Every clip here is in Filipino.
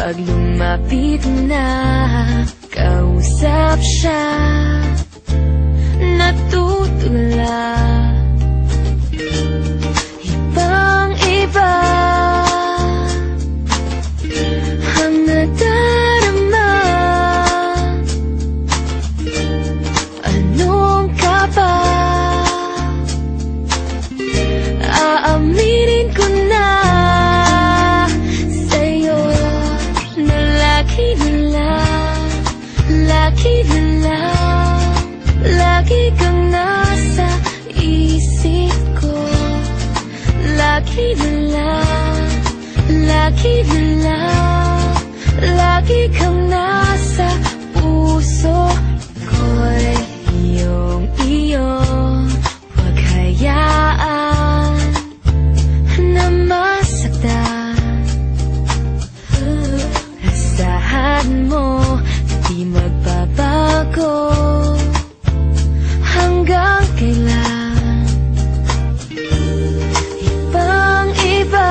Pag lumapit na, kausap siya, natutula. Ibang-iba ang nadarama. Anong ka ba? Aaminin ko na sa'yo na lagi na lang, lagi na lang, lagi kang nasa isip ko. Lagi na lang, lagi na lang, lagi kang nasa puso ko'y iyong-iyo. Huwag hayaan na masaktan. Asahan mo, di magbabago hanggang kailan. Ibang-iba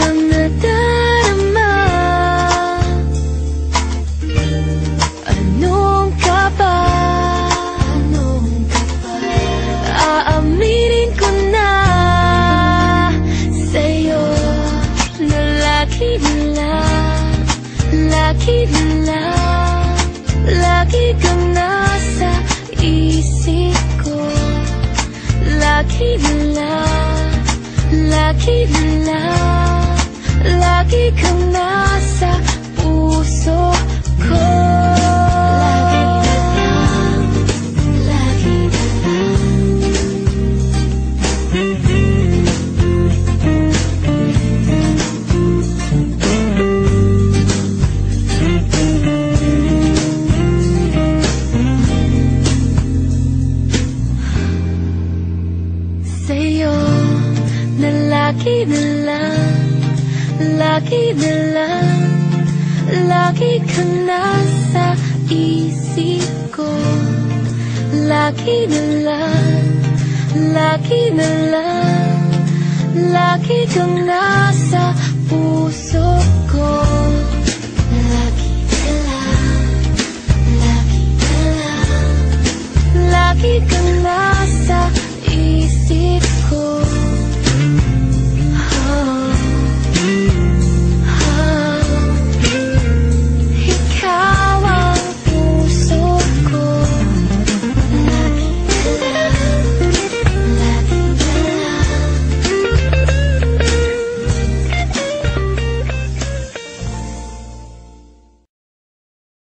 ang nadarama. Anong ka ba? Aaminin ko na sa'yo na lagi na lang, lagi na lang, lagi kang nasa isip ko. Lagi na lang, lagi na lang, lagi kang nasa puso ko. Lagi na lang, lagi na lang. Sa'yo na lagi na lang, lagi na lang, lagi kang nasa isip ko. Lagi na lang, lagi na lang, lagi kang nasa puso ko. Lagi na lang, lagi na lang, lagi kang nasa